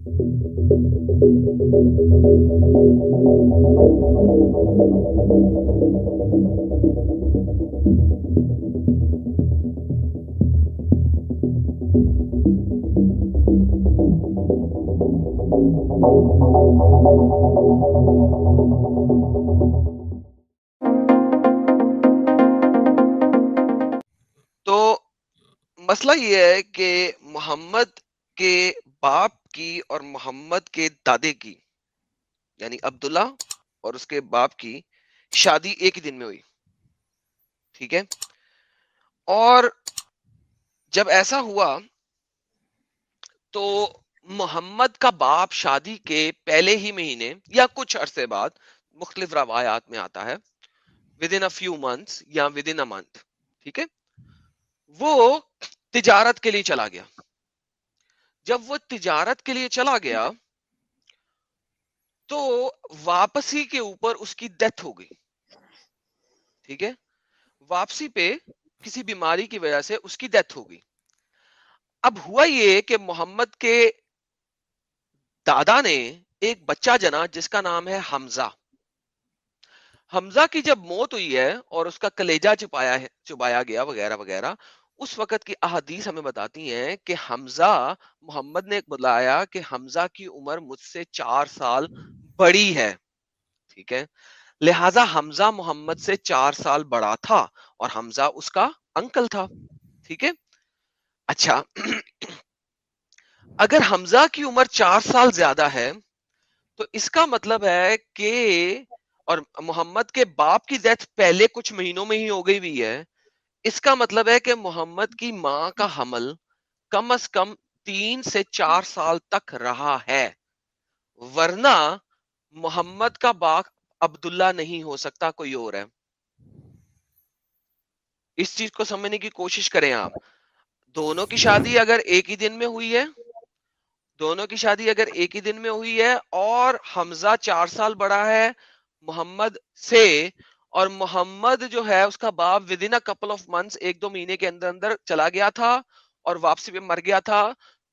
تو مسئلہ یہ ہے کہ محمد کے باپ کی اور محمد کے دادے کی یعنی عبداللہ اور اس کے باپ کی شادی ایک ہی دن میں ہوئی. ٹھیک ہے. اور جب ایسا ہوا تو محمد کا باپ شادی کے پہلے ہی مہینے یا کچھ عرصے بعد، مختلف روایات میں آتا ہے with in a few months یا ود ان اے منتھ، ٹھیک ہے، وہ تجارت کے لیے چلا گیا. جب وہ تجارت کے لیے چلا گیا تو واپسی کے اوپر اس کی ڈیتھ ہو گئی. ٹھیک ہے. واپسی پہ کسی بیماری کی وجہ سے اس کی ڈیتھ ہو گئی. اب ہوا یہ کہ محمد کے دادا نے ایک بچہ جنا جس کا نام ہے حمزہ. حمزہ کی جب موت ہوئی ہے اور اس کا کلیجہ چبایا گیا وغیرہ وغیرہ، اس وقت کی احادیث ہمیں بتاتی ہیں کہ حمزہ، محمد نے بتایا کہ حمزہ کی عمر مجھ سے 4 سال بڑی ہے. ٹھیک ہے. لہذا حمزہ محمد سے 4 سال بڑا تھا اور حمزہ اس کا انکل تھا. ٹھیک ہے. اچھا، اگر حمزہ کی عمر 4 سال زیادہ ہے تو اس کا مطلب ہے کہ، اور محمد کے باپ کی ڈیتھ پہلے کچھ مہینوں میں ہی ہو گئی ہوئی ہے، اس کا مطلب ہے کہ محمد کی ماں کا حمل کم از کم 3 سے 4 سال تک رہا ہے. ورنہ محمد کا باپ عبداللہ نہیں ہو سکتا، کوئی اور ہے. اس چیز کو سمجھنے کی کوشش کریں آپ. دونوں کی شادی اگر ایک ہی دن میں ہوئی ہے، دونوں کی شادی اگر ایک ہی دن میں ہوئی ہے اور حمزہ 4 سال بڑا ہے محمد سے، اور محمد جو ہے اس کا باپ with in couple of months, 1-2 مہینے کے اندر اندر چلا گیا تھا اور واپسی پہ مر گیا تھا،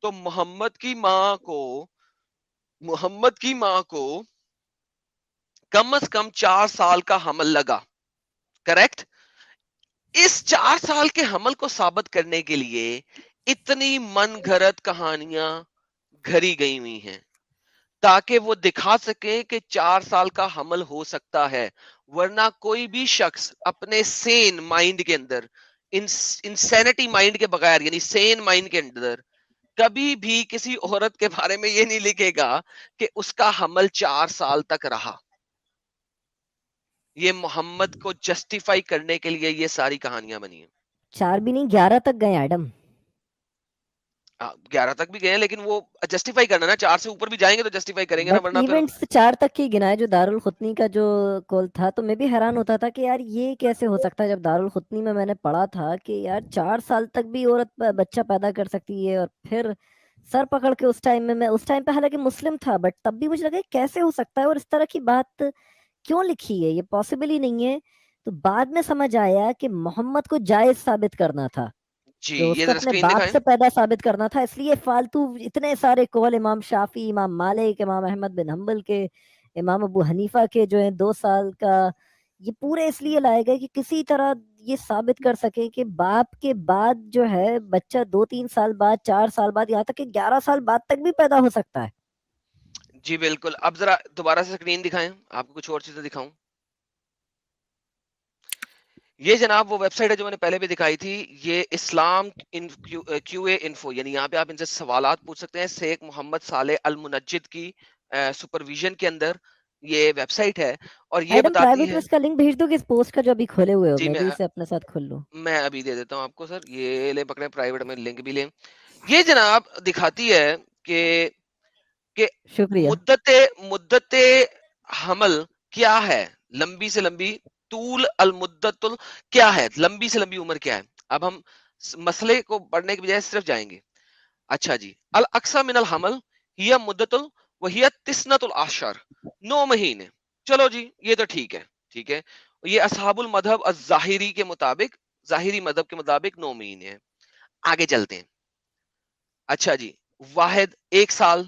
تو محمد کی ماں کو کم از کم 4 سال کا حمل لگا. کریکٹ. اس 4 سال کے حمل کو ثابت کرنے کے لیے اتنی من گھڑت کہانیاں گھڑی گئی ہوئی ہیں تاکہ وہ دکھا سکیں کہ 4 سال کا حمل ہو سکتا ہے. ورنہ کوئی بھی شخص اپنے سین مائنڈ کے اندر، انسینٹی مائنڈ کے بغیر، یعنی سین مائنڈ کے اندر، کبھی بھی کسی عورت کے بارے میں یہ نہیں لکھے گا کہ اس کا حمل 4 سال تک رہا. یہ محمد کو جسٹیفائی کرنے کے لیے یہ ساری کہانیاں بنی ہیں. 4 بھی نہیں 11 تک گئے ایڈم. 11 تک بھی گئے ہیں لیکن وہ جسٹیفائی کرنا نا، 4 سے اوپر بھی جائیں گے تو جسٹیفائی کریں گے نا، بٹ ورنہ پھر ایونٹس 4 تک ہی گنا ہے جو دارالخطنی کا جو کول تھا. تو میں بھی حیران ہوتا تھا کہ یار یہ کیسے ہو سکتا ہے. جب دارالخطنی میں نے پڑھا تھا کہ یار 4 سال تک بھی عورت بچہ پیدا کر سکتی ہے، اور پھر سر پکڑ کے اس ٹائم میں اس ٹائم پہ حالانکہ مسلم تھا بٹ تب بھی مجھے لگا کیسے ہو سکتا ہے اور اس طرح کی بات کیوں لکھی ہے، یہ پاسبل ہی نہیں ہے. تو بعد میں سمجھ آیا کہ محمد کو جائز ثابت کرنا تھا، جی کہ اس یہ کو ذرا اپنے اسکرین باپ دکھائیں. سے پیدا ثابت کرنا تھا. اس لیے فالتو اتنے سارے قول امام شافی، امام مالک، امام احمد بن حنبل کے، امام ابو حنیفہ کے جو ہیں 2 سال کا، یہ پورے اس لیے لائے گئے کہ کسی طرح یہ ثابت کر سکے کہ باپ کے بعد جو ہے بچہ 2-3 سال بعد، 4 سال بعد، یہاں تک کہ 11 سال بعد تک بھی پیدا ہو سکتا ہے. جی بالکل. اب ذرا دوبارہ سے اسکرین دکھائیں، آپ کو کچھ اور چیزیں دکھاؤں. یہ جناب وہ ویب سائٹ ہے جو میں نے پہلے بھی دکھائی تھی، یہ اسلام کیو اے انفو، یعنی یہاں پہ آپ ان سے سوالات پوچھ سکتے ہیں. شیخ محمد صالح المنجد کی سپرویژن کے اندر یہ ویب سائٹ ہے اور یہ ایڈم بتاتی پرائیویٹ میں ہے. اس کا لنک بھیج دو کہ اس پوسٹ کا جو ابھی کھولے ہوئے ہو جی میں بھی اسے اپنے ساتھ کھول لوں. میں ابھی دے دیتا ہوں آپ کو سر، یہ لے پکڑے پرائیویٹ میں لنک بھی لیں. یہ جناب دکھاتی ہے کہ شکریہ. مدت حمل کیا ہے، لمبی سے لمبی، طول المدت کیا ہے، لمبی سے لمبی عمر کیا ہے. اب ہم مسئلے کو پڑھنے کے بجائے صرف جائیں گے. اچھا جی. الاقصی من الحمل ہی مدت وہی تسنۃ العشر، 9 مہینے. چلو جی یہ تو ٹھیک ہے. ٹھیک ہے. یہ اصحاب المذہب الظاہری کے مطابق، ظاہری مذہب کے مطابق 9 مہینے ہیں. آگے چلتے ہیں. اچھا جی. واحد 1 سال،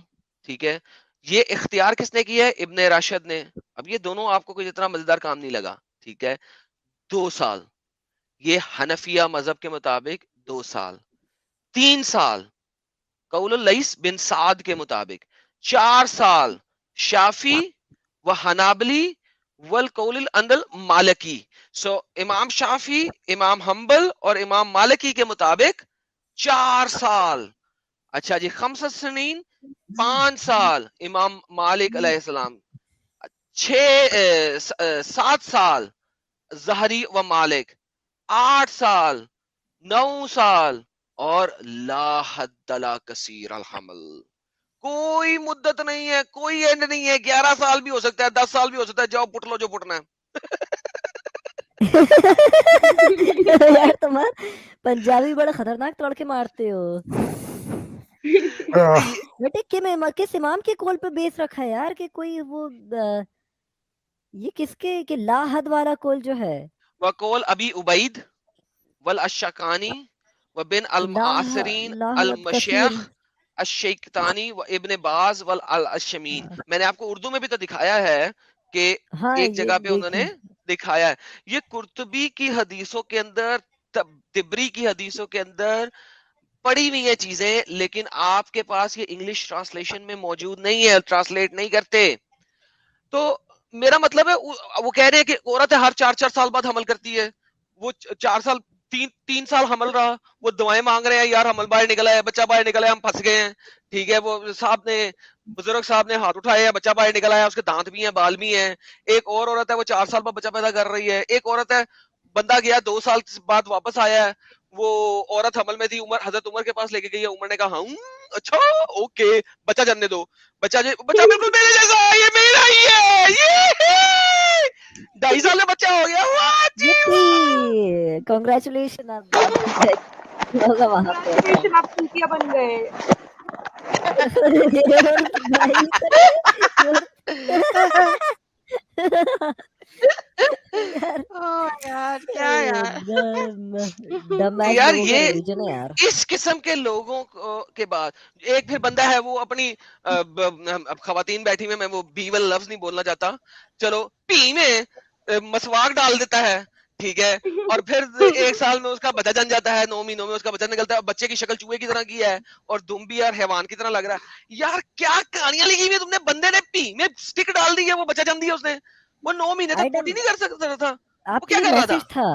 ٹھیک ہے. یہ اختیار کس نے کیا ہے؟ ابن راشد نے. اب یہ دونوں آپ کو کوئی اتنا مزیدار کام نہیں لگا. ٹھیک ہے. 2 سال یہ حنفیہ مذہب کے مطابق 2 سال. 3 سال قول اللیث بن سعد کے مطابق. 4 سال شافی و حنابلی والقول الاندل مالکی. سو امام شافی، امام حنبل اور امام مالکی کے مطابق 4 سال. اچھا جی. 5 سنین 5 سال امام مالک علیہ السلام. 7 سال زہری و مالک. 8 سال 9 سال اور لا حد لا کثیر الحمل. کوئی مدت نہیں ہے، کوئی اینڈ نہیں ہے. 11 سال بھی ہو سکتا ہے، 10 سال بھی ہو سکتا ہے. جاؤ پٹ لو جو پٹنا ہے. یار تمہار پنجابی بڑا خطرناک توڑ کے مارتے ہو بیٹے. کس امام کے قول پہ بیس رکھا ہے یار کہ کوئی وہ یہ کس کے کہ لا حد والا قول جو ہے؟ وقول ابی عبید والاشکانی وبن المعاصرین لا حد کثیر. المشیخ الشیختانی و ابن باز والاشمین. میں نے آپ کو اردو میں بھی تو دکھایا ہے کہ ہاں ایک یہ جگہ پہ انہوں نے دیکھیں. دکھایا ہے. یہ قرطبی کی حدیثوں کے اندر، تبری کی حدیثوں کے اندر پڑھی ہوئی ہیں چیزیں، لیکن آپ کے پاس یہ انگلش ٹرانسلیشن میں موجود نہیں ہے، ٹرانسلیٹ نہیں کرتے. تو میرا مطلب ہے وہ کہہ رہے ہیں کہ عورت ہر 4 سال بعد حمل کرتی ہے. وہ 4 سال 3 سال حمل رہا، وہ دعائیں مانگ رہے ہیں یار حمل باہر نکلا ہے، بچہ باہر نکلا ہے، ہم پھنس گئے ہیں. ٹھیک ہے. وہ صاحب نے، بزرگ صاحب نے ہاتھ اٹھائے ہیں، بچہ باہر نکلا ہے، اس کے دانت بھی ہیں، بال بھی ہیں. ایک اور عورت ہے وہ 4 سال بعد بچہ پیدا کر رہی ہے. ایک عورت ہے بندہ گیا 2 سال بعد واپس آیا ہے، وہ عورت حمل میں تھی، حضرت عمر کے پاس لے کے گئی ہے. عمر نے کہا ہاں اچھا اوکے بچہ جننے دو. بچہ بالکل میرے جیسا ہے، یہ میرا ہی ہے. 2.5 سال میں بچہ ہو گیا. کنگریچولیشن. ہوگا وہاں پہ Congratulations, آپ چوتیا بن گئے. یار یہ اس قسم کے لوگوں کے بعد ایک پھر بندہ ہے وہ اپنی اب خواتین بیٹھی میں وہ بی ول لفظ نہیں بولنا چاہتا، چلو پی میں مسواک ڈال دیتا ہے. ٹھیک ہے. اور پھر 1 سال میں اس کا بچہ جن جاتا ہے، 9 مہینوں میں اس کا بچہ نکلتا ہے. بچے کی شکل چوہے کی طرح کی ہے اور دم بھی اور حیوان کی طرح لگ رہا ہے. یار کیا کہانیاں لکھی ہوئی تم نے. بندے نے پی میں سٹک ڈال دی ہے، وہ بچہ جن دیا اس نے. وہ 9 مہینے تک پوٹی نہیں کر سکتا تھا. آپ کے لیے میسج تھا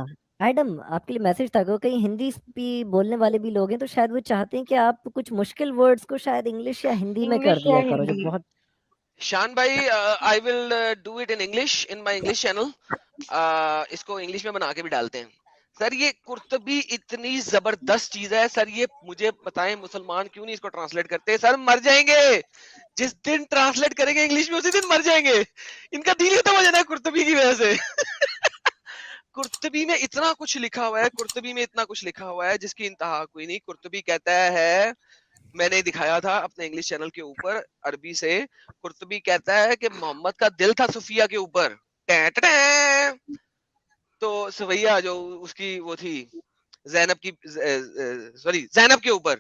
ایڈم، آپ کے لیے میسج تھا کہ کہیں ہندی بھی بولنے والے بھی لوگ ہیں تو شاید وہ چاہتے ہیں کہ آپ کچھ مشکل ورڈز کو شاید انگلش یا ہندی میں کر دیا کرو. جو بہت شان بھائی I will do it in English in my English channel. اس کو انگلش میں بنا کے بھی ڈالتے ہیں. سر یہ قرطبی اتنی زبردست چیز ہے سر، یہ مجھے بتائیں مسلمان کیوں نہیں اس کو ٹرانسلیٹ کرتے؟ سر مر جائیں گے جس دن ٹرانسلیٹ کریں گے انگلش میں، اسی دن مر جائیں گے. ان کا دل ختم ہو جانا ہے قرطبی کی وجہ سے. قرطبی میں اتنا کچھ لکھا ہوا ہے، قرطبی میں اتنا کچھ لکھا ہوا ہے جس کی انتہا کوئی نہیں. قرطبی کہتا ہے، میں نے دکھایا تھا اپنے انگلش چینل کے اوپر عربی سے، قرطبی کہتا ہے کہ محمد کا دل تھا صفیہ کے اوپر. تو سویہ جو اس کی وہ تھی زینب کی، سوری زینب کے اوپر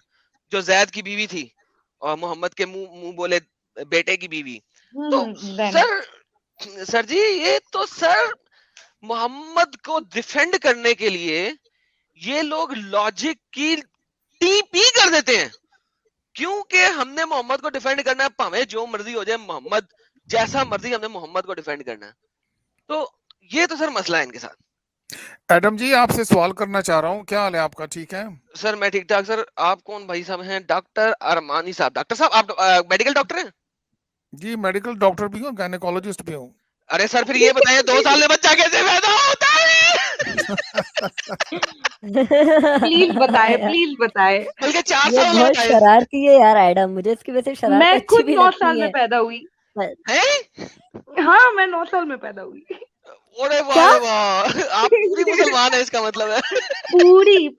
جو زید کی بیوی تھی اور محمد کے منہ بولے بیٹے کی بیوی. تو سر جی یہ تو سر محمد کو ڈیفینڈ کرنے کے لیے یہ لوگ لاجک کی ٹی پی کر دیتے ہیں، کیونکہ ہم نے محمد کو ڈیفینڈ کرنا ہے. پاویں جو مرضی ہو جائے، محمد جیسا مرضی ہم نے محمد کو ڈیفینڈ کرنا ہے. تو یہ تو سر مسئلہ ہے ان کے ساتھ. ایڈم جی آپ سے سوال کرنا چاہ رہا ہوں، کیا حال ہے آپ کا؟ ٹھیک ہے سر میں ٹھیک ٹھاک. سر آپ کون بھائی صاحب ہیں؟ ڈاکٹر ارمانی صاحب. ڈاکٹر صاحب آپ میڈیکل ڈاکٹر ہیں؟ جی میڈیکل ڈاکٹر بھی ہوں، گائنیکولوجسٹ بھی ہوں. ارے سر پھر یہ بتائیں 2 سال میں بچہ کیسے پیدا ہوتا ہے؟ پلیز بتائے پلیز بتائے. بلکہ 4 یہ سال بہت شرارتی ہے یار ایڈم، مجھے اس کی وجہ سے شرارت میں اچھی خود بھی 9 سال لگتی میں ہے. پیدا ہوئی. ہاں میں 9 سال میں پیدا ہوئی. ارے واہ واہ، آپ پوری مسلمان ہیں اس کا مطلب ہے.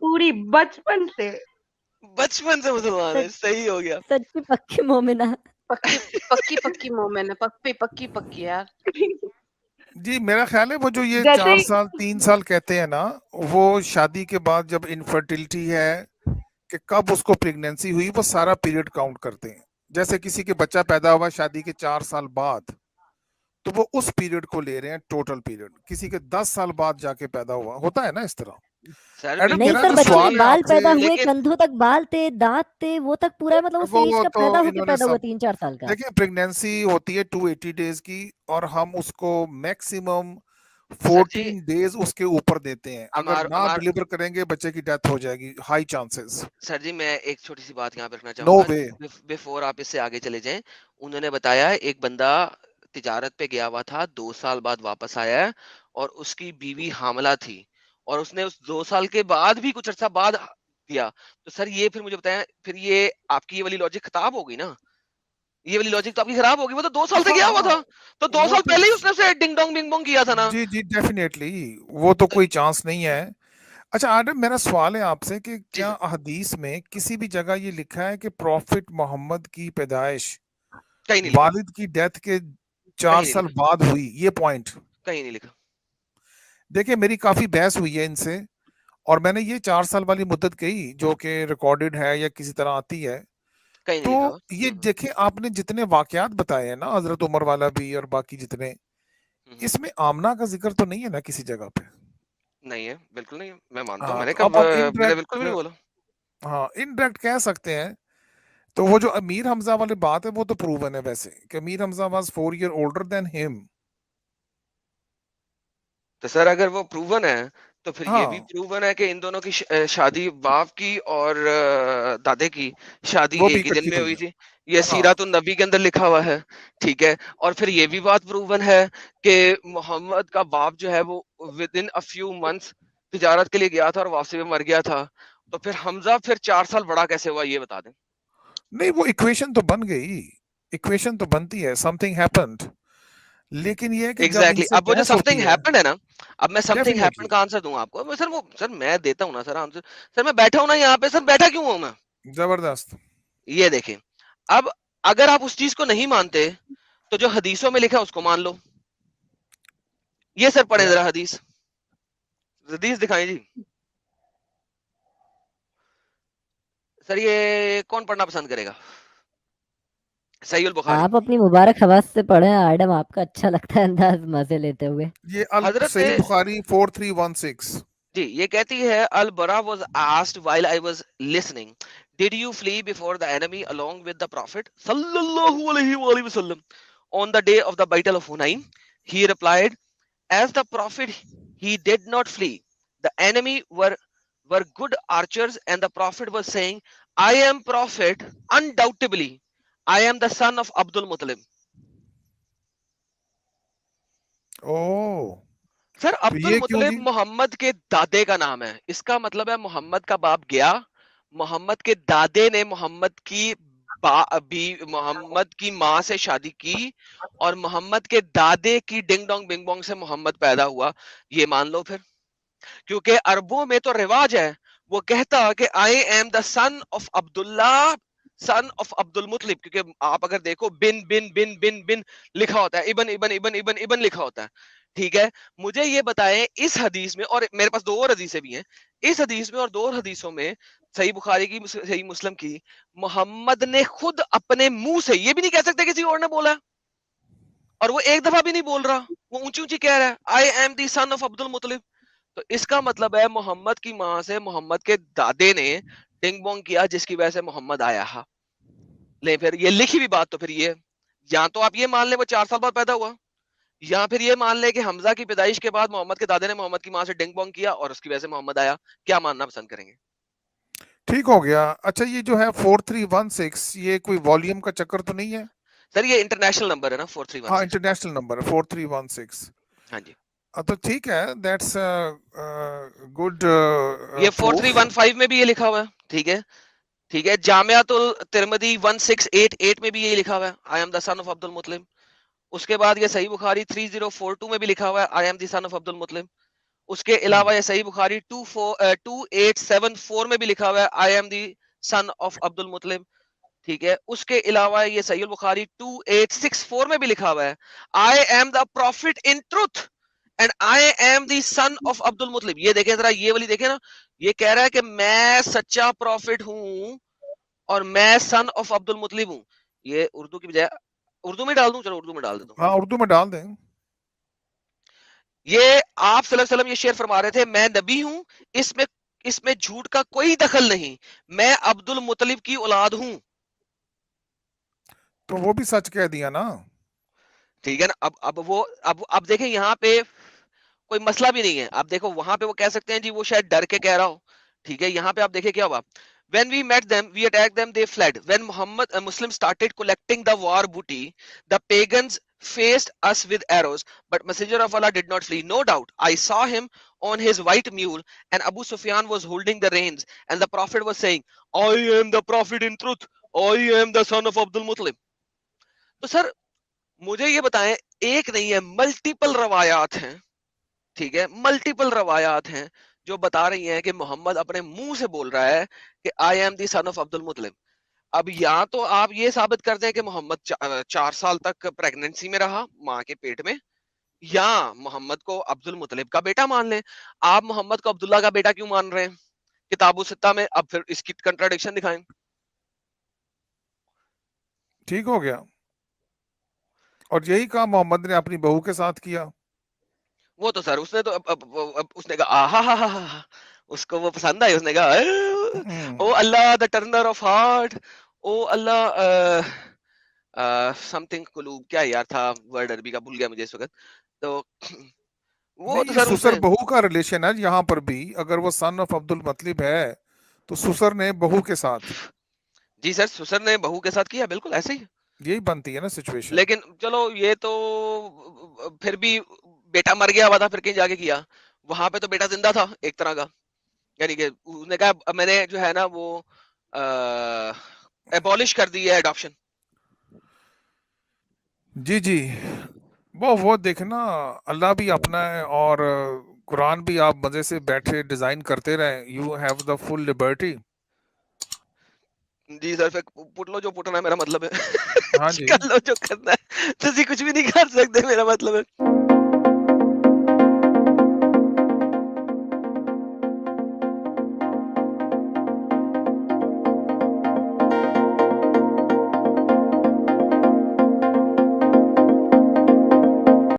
پوری بچپن سے مسلمان ہے. صحیح ہو گیا. سچی پکی مومنہ. پکی مومن ہے، پکی یار. جی میرا خیال ہے وہ جو یہ 4 سال 3 سال کہتے ہیں نا، وہ شادی کے بعد جب انفرٹیلٹی ہے کہ کب اس کو پریگنینسی ہوئی، وہ سارا پیریڈ کاؤنٹ کرتے ہیں. جیسے کسی کے بچہ پیدا ہوا شادی کے 4 سال بعد تو وہ اس پیریڈ کو لے رہے ہیں ٹوٹل پیریڈ. کسی کے 10 سال بعد جا کے پیدا ہوا, ہوتا ہے نا اس طرح. سر ایڈم نہیں میرا سر جو بچے کے سوال ہے بال آپ سے, پیدا ہوئے, لیکن کندھوں تک بال تھے, دانت تھے, وہ تک پورا ہے, مطلب اس وہ ایج کا تو پیدا ہو کے انہوں نے پیدا ہوا سب 3-4 سال کا. دیکھیں پریگنینسی ہوتی ہے 280 ڈیز کی, اور ہم اس کو میکسیمم سر جی 14 ڈیز اس کے اوپر دیتے ہیں. اگر نہ ہمار ڈلیور کریں گے بچے کی ڈیتھ ہو جائے گی, ہائی چانسز. سر جی میں ایک چھوٹی سی بات یہاں پہ رکھنا نو چاہوں گا وے. بیفور آپ اس سے آگے چلے جائیں. انہوں نے بتایا ایک بندہ تجارت پہ گیا ہوا تھا, 2 سال بعد واپس آیا ہے, اور اس کی بیوی حاملہ تھی, اور اس نے اس 2 سال کے بعد بھی کچھ عرصہ بعد دیا. تو سر یہ پھر مجھے بتائیں, پھر یہ آپ کی یہ والی لاجک خراب ہوگی نا, یہ والی لاجک تو آپ کی خراب ہوگی. وہ تو 2 سال سے گیا ہوا ہاں تھا, تو 2 وہ سال تو پہلے ہی اس نے اسے ڈنگ ڈونگ بنگ بونگ کیا تھا نا. جی جی ڈیفینیٹلی وہ تو کوئی چانس نہیں ہے. اچھا آدم میرا سوال ہے آپ سے کہ جی کیا سر, حدیث میں کسی بھی جگہ یہ لکھا ہے کہ پروفٹ محمد کی پیدائش کہیں نہیں لکھا, والد کی ڈیتھ کے 4 کہیں نہیں سال لکھا, بعد ہوئی, یہ پوائنٹ؟ کہیں نہیں لکھا. دیکھیں میری کافی بحث ہوئی ہے ان سے, اور میں نے یہ 4 سال والی مدت کہی جو کہ ریکارڈڈ ہے یا کسی طرح آتی ہے. کہیں تو نہیں لکھا. یہ دیکھیں آپ نے جتنے واقعات بتائے ہیں نا, حضرت عمر والا بھی اور باقی جتنے, اس میں آمنہ کا ذکر تو نہیں ہے نا کسی جگہ پہ. نہیں ہے, بالکل نہیں ہے, میں مانتا ہوں. ہاں میں نے تو کب, اب ہم میں نے بالکل انڈائریکٹ, بھی نہیں بولا. ہاں انڈائریکٹ کہہ سکتے ہیں. تو وہ جو امیر حمزہ والی بات ہے وہ تو پروون ہے ویسے کہ امیر حمزہ was 4 years older than him. تو سر اگر وہ پروون ہے تو پھر یہ ہاں بھی پروون ہے کہ ان دونوں کی شادی باپ کی اور دادے کی شادی وہ بھی ایک ہی دن اکٹھی میں ہوئی ہوئی تھی. ہے. یہ ہاں سیرت النبی کے اندر لکھا ہوا ہے, ٹھیک ہے. اور پھر یہ بھی بات پروون ہے کہ محمد کا باپ جو ہے وہ with in a few months تجارت کے لیے گیا تھا اور واپسی میں مر گیا تھا. تو پھر حمزہ پھر 4 سال بڑا کیسے ہوا, یہ بتا دیں. نہیں وہ ایکویشن تو بن گئی, ایکویشن تو بنتی ہے, سم تھنگ ہیپنڈ. لیکن یہ ہے کہ جب ان ایگزیکٹلی. سے اب وہ جو بحث سم تھنگ ہوتی ہے ہیپنڈ ہے نا, اب میں سم تھنگ ہیپنڈ ڈیفینیٹلی کا آنسر دوں آپ کو. سر وہ سر میں دیتا ہوں نا سر آنسر. سر میں بیٹھا ہوں نا یہاں پہ, سر بیٹھا کیوں ہوں میں. زبردست. یہ دیکھیں, اب اگر آپ اس چیز کو نہیں مانتے تو جو حدیثوں میں لکھا ہے اس کو مان لو. یہ سر پڑھیں کیا ذرا حدیث, حدیث دکھائیں جی. سر یہ کون پڑھنا پسند کرے گا؟ صحیح البخاری. آپ اپنی مبارک حواس سے پڑھیں آئڈم, آپ کا اچھا لگتا ہے انداز مزے لیتے ہوئے. یہ حضرت صحیح بخاری 4316. جی یہ کہتی ہے, البرا was asked while I was listening, did you flee before the enemy along with the prophet sallallahu alaihi wasallam on the day of the battle of Hunain? He replied, as the prophet he did not flee. The enemy were good archers, and the prophet was saying, I am prophet, undoubtedly I am the son of Abdul Muttalib. اوہ سر تو عبد یہ کیوں المطلب جی؟ محمد کے دادے کا نام ہے. اس کا مطلب ہے محمد کا باپ گیا, محمد کے دادے نے محمد کی ماں سے شادی کی, اور محمد کے دادے کی ڈنگ ڈونگ بنگ بونگ سے محمد پیدا ہوا. یہ مان لو پھر, کیونکہ عربوں میں تو رواج ہے, وہ کہتا کہ I am the son of Abdullah son of Abdul Muttalib, کیونکہ آپ اگر دیکھو بن بن بن بن بن لکھا ہوتا ہے, ابن ابن ابن ابن ابن لکھا ہوتا ہے, ٹھیک ہے. مجھے یہ بتائیں اس حدیث میں, اور میرے پاس 2 اور حدیثیں بھی ہیں, اس حدیث میں اور 2 اور حدیثوں میں, صحیح بخاری کی صحیح مسلم کی, محمد نے خود اپنے منہ سے, یہ بھی نہیں کہہ سکتے کسی اور نے بولا, اور وہ ایک دفعہ بھی نہیں بول رہا, وہ اونچی اونچی کہہ رہا ہے I am the son of Abdul المطلب. تو اس کا مطلب ہے محمد کی ماں سے محمد کے دادے نے ڈنگ بونگ کیا, جس کی وجہ سے محمد آیا. لے پھر یہ لکھی بھی بات, تو پھر یہ یا تو آپ یہ مان لیں وہ 4 سال بعد پیدا ہوا, یا پھر یہ مان لیں کہ حمزہ کی پیدائش کے بعد محمد کے دادے نے محمد کی ماں سے ڈنگ بونگ کیا اور اس کی وجہ سے محمد آیا. کیا ماننا پسند کریں گے؟ ٹھیک ہو گیا. اچھا یہ جو ہے 4316 یہ کوئی والیوم کا چکر تو نہیں ہے؟ سر یہ انٹرنیشنل نمبر ہے نا 4316. ہاں انٹرنیشنل نمبر ہے 4316. ہاں جی, تو ٹھیک ہے, دیٹس گڈ یہ پروف. 4315 میں بھی یہ لکھا ہوا ہے, ٹھیک ہے, ٹھیک ہے. جامعۃ الترمذی 1688 میں بھی یہ لکھا ہوا ہے, I am the son of Abdul المطلب. اس کے بعد یہ صحیح بخاری 3042 میں بھی لکھا ہوا ہے, I am the son of Abdul المطلب. اس کے علاوہ یہ صحیح بخاری 2874 میں بھی لکھا ہوا ہے, I am the son of Abdul المطلب, ٹھیک ہے. اس کے علاوہ یہ صحیح البخاری 2864 میں بھی لکھا ہوا ہے, I am the prophet in truth and I am the son of Abdul Muttalib. یہ دیکھیں ذرا, یہ والی دیکھیں نا, یہ کہہ رہا ہے کہ میں سچا پروفٹ ہوں اور میں سن آف عبد المطلب ہوں. یہ اردو کی بجائے اردو میں ڈال دوں, چلو اردو میں ڈال دیتا ہوں. ہاں اردو میں ڈال دیں. یہ آپ صلی اللہ علیہ وسلم یہ شعر فرما رہے تھے, میں نبی ہوں, اس میں جھوٹ کا کوئی دخل نہیں, میں عبد المطلب کی اولاد ہوں. تو وہ بھی سچ کہہ دیا نا. ٹھیک ہے نا. اب دیکھیں یہاں پہ کوئی مسئلہ بھی نہیں ہے. اب دیکھو وہاں پہ وہ کہہ سکتے ہیں جی وہ شاید ڈر کے کہہ رہا ہو, ٹھیک ہے. یہاں پہ آپ دیکھیں کیا ہوا, when we met them we attacked them, they fled. When Muslims started collecting the war booty, the pagans faced us with arrows, but Messenger of Allah did not flee. No doubt I saw him on his white mule, and Abu Sufyan was holding the reins, and the Prophet was saying, I am the Prophet in truth, I am the son of Abdul Muttalib. تو سر مجھے یہ بتائیں, ایک نہیں ہے, multiple روایات ہیں, ٹھیک ہے, ملٹیپل روایات ہیں جو بتا رہی ہیں کہ محمد اپنے منہ سے بول رہا ہے کہ I am the son of Abdul المطلب. اب یا تو آپ یہ ثابت کر دیں کہ محمد 4 سال تک پریگننسی میں رہا ماں کے پیٹ میں, یا محمد کو عبد المطلب کا بیٹا مان لیں. آپ محمد کو عبداللہ کا بیٹا کیوں مان رہے ہیں کتاب و ستہ میں؟ اب پھر اس کی کنٹراڈکشن دکھائیں. ٹھیک ہو گیا. اور یہی کام محمد نے اپنی بہو کے ساتھ کیا. وہ تو سر اس نے تو اس نے کہا آہا ہا ہا, اس کو وہ پسند آئی, اس نے کہا او اللہ the turner of heart, O اللہ سم تھنگ قلوب, کیا یار تھا ورڈ عربی کا, بھول گیا مجھے اس وقت. تو وہ تو سر سسر بہو کا ریلیشن ہے یہاں پر بھی. اگر وہ سن آف عبد المطلب ہے تو سسر نے بہو کے ساتھ. جی سر, سسر نے بہو کے ساتھ کیا, بالکل ایسے ہی یہی بنتی ہے نا سچویشن. لیکن چلو یہ تو پھر بھی بیٹا مر گیا ہوا تھا, پھر کہیں جا کے کیا, وہاں پہ تو بیٹا زندہ تھا ایک طرح کا. یعنی کہ اس نے کہا میں نے جو ہے نا وہ ایبولش کر دی ہے ایڈاپشن. جی وہ دیکھنا, اللہ بھی اپنا ہے اور قرآن بھی آپ مزے سے بیٹھے ڈیزائن کرتے رہیں. You have the full liberty. جی سر, پھر پٹ لو جو پٹنا ہے, میرا مطلب ہے ہاں جی کر لو جو کرنا ہے, تسی کچھ بھی نہیں کر سکتے, میرا مطلب ہے.